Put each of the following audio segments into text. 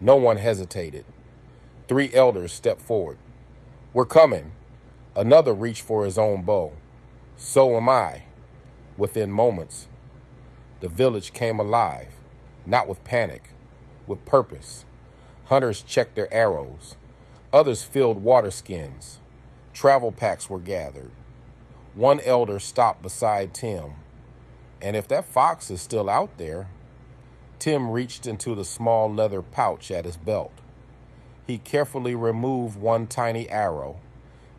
No one hesitated. 3 elders stepped forward. "We're coming." Another reached for his own bow. "So am I." Within moments, the village came alive, not with panic, with purpose. Hunters checked their arrows. Others filled water skins. Travel packs were gathered. One elder stopped beside Tim. "And if that fox is still out there," Tim reached into the small leather pouch at his belt. He carefully removed one tiny arrow.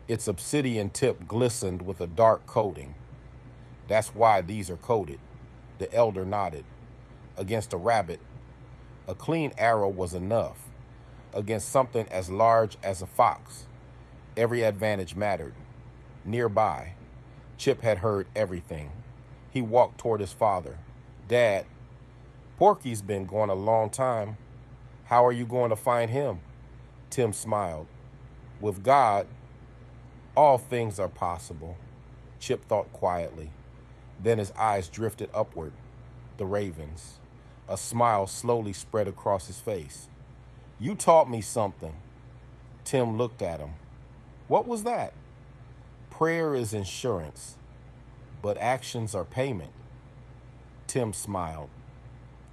Its obsidian tip glistened with a dark coating. "That's why these are coated." The elder nodded. "Against a rabbit, a clean arrow was enough. Against something as large as a fox, every advantage mattered." Nearby, Chip had heard everything. He walked toward his father. "Dad, Porky's been gone a long time. How are you going to find him?" Tim smiled. "With God, all things are possible." Chip thought quietly. Then his eyes drifted upward. The ravens. A smile slowly spread across his face. "You taught me something." Tim looked at him. "What was that?" "Prayer is insurance, but actions are payment." Tim smiled.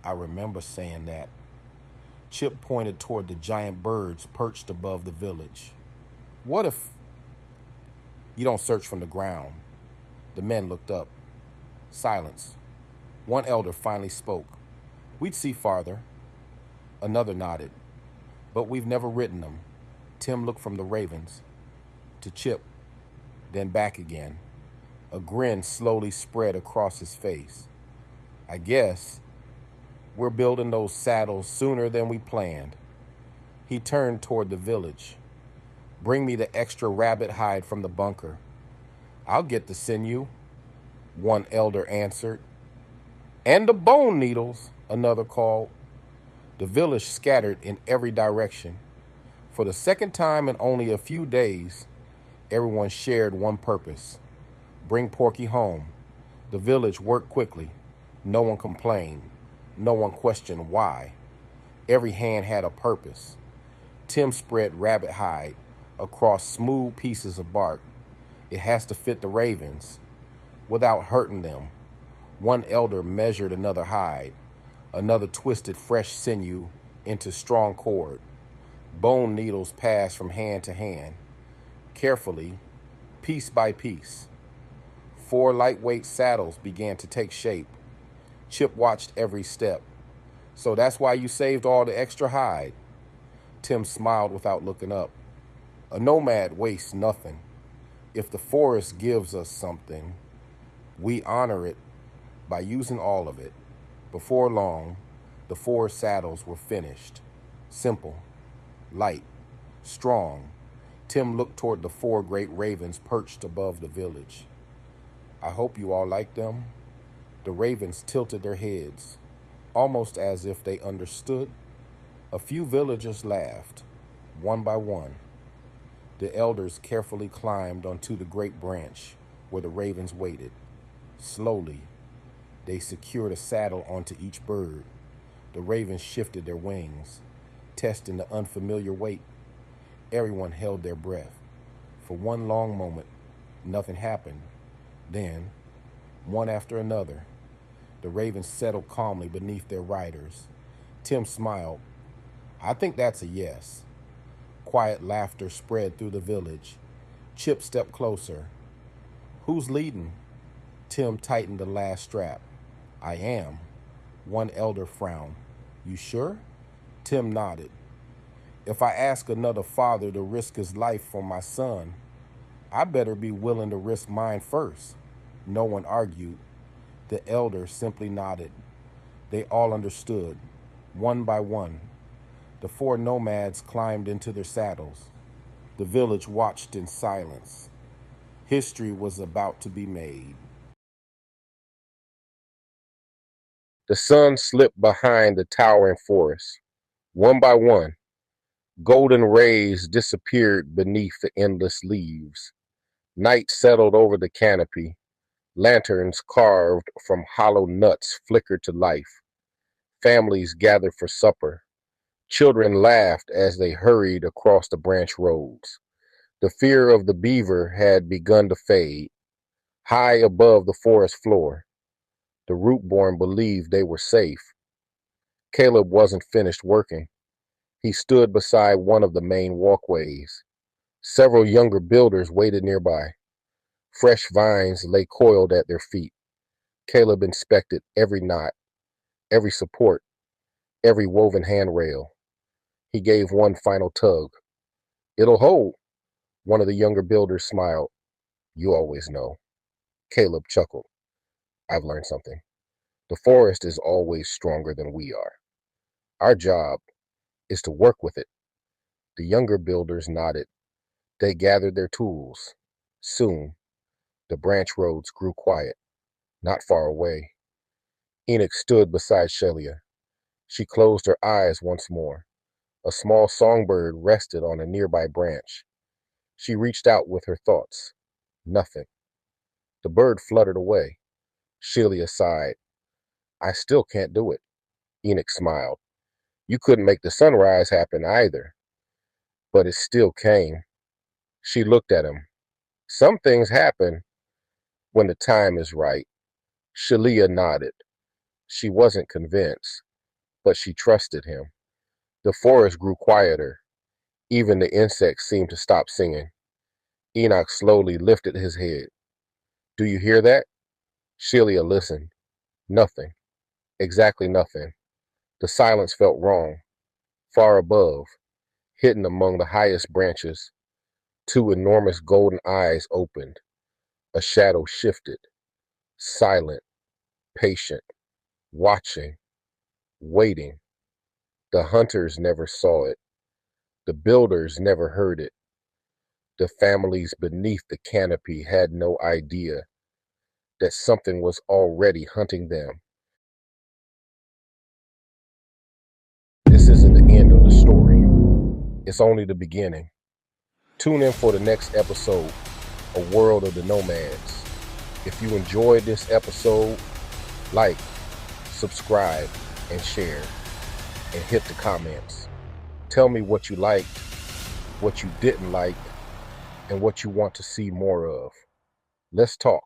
"I remember saying that." Chip pointed toward the giant birds perched above the village. "What if you don't search from the ground?" The men looked up. Silence. One elder finally spoke. "We'd see farther." Another nodded. "But we've never ridden them." Tim looked from the ravens to Chip, then back again. A grin slowly spread across his face. "I guess we're building those saddles sooner than we planned." He turned toward the village. "Bring me the extra rabbit hide from the bunker." "I'll get the sinew," one elder answered. "And the bone needles," another called. The village scattered in every direction. For the second time in only a few days, everyone shared one purpose: bring Porky home. The village worked quickly. No one complained. No one questioned why. Every hand had a purpose. Tim spread rabbit hide across smooth pieces of bark. "It has to fit the ravens without hurting them." One elder measured another hide. Another twisted fresh sinew into strong cord. Bone needles passed from hand to hand. Carefully, piece by piece, 4 lightweight saddles began to take shape. Chip watched every step. "So that's why you saved all the extra hide?" Tim smiled without looking up. "A nomad wastes nothing. If the forest gives us something, we honor it by using all of it." Before long, the 4 saddles were finished. Simple, light, strong. Tim looked toward the 4 great ravens perched above the village. "I hope you all like them." The ravens tilted their heads, almost as if they understood. A few villagers laughed, one by one. The elders carefully climbed onto the great branch where the ravens waited. Slowly, they secured a saddle onto each bird. The ravens shifted their wings, testing the unfamiliar weight. Everyone held their breath. For one long moment, nothing happened. Then, one after another, the ravens settled calmly beneath their riders. Tim smiled. "I think that's a yes." Quiet laughter spread through the village. Chip stepped closer. "Who's leading?" Tim tightened the last strap. "I am." One elder frowned. "You sure?" Tim nodded. "If I ask another father to risk his life for my son, I better be willing to risk mine first." No one argued. The elder simply nodded. They all understood. One by one, the 4 nomads climbed into their saddles. The village watched in silence. History was about to be made. The sun slipped behind the towering forest. One by one, golden rays disappeared beneath the endless leaves. Night settled over the canopy. Lanterns carved from hollow nuts flickered to life. Families gathered for supper. Children laughed as they hurried across the branch roads. The fear of the beaver had begun to fade. High above the forest floor, the Rootborn believed they were safe. Caleb wasn't finished working. He stood beside one of the main walkways. Several younger builders waited nearby. Fresh vines lay coiled at their feet. Caleb inspected every knot, every support, every woven handrail. He gave one final tug. "It'll hold," one of the younger builders smiled. "You always know." Caleb chuckled. "I've learned something. The forest is always stronger than we are. Our job is to work with it." The younger builders nodded. They gathered their tools. Soon, the branch roads grew quiet. Not far away, Enoch stood beside Shelia. She closed her eyes once more. A small songbird rested on a nearby branch. She reached out with her thoughts. Nothing. The bird fluttered away. Shelia sighed. "I still can't do it." Enoch smiled. "You couldn't make the sunrise happen either." "But it still came." She looked at him. "Some things happen when the time is right." Shelia nodded. She wasn't convinced, but she trusted him. The forest grew quieter. Even the insects seemed to stop singing. Enoch slowly lifted his head. "Do you hear that?" Shelia listened. Nothing. Exactly nothing. The silence felt wrong. Far above, hidden among the highest branches, two enormous golden eyes opened. A shadow shifted. Silent, patient, watching, waiting. The hunters never saw it. The builders never heard it. The families beneath the canopy had no idea that something was already hunting them. This isn't the end of the story. It's only the beginning. Tune in for the next episode, A World of the Nomads. If you enjoyed this episode, like, subscribe, and share, and hit the comments. Tell me what you liked, what you didn't like, and what you want to see more of. Let's talk.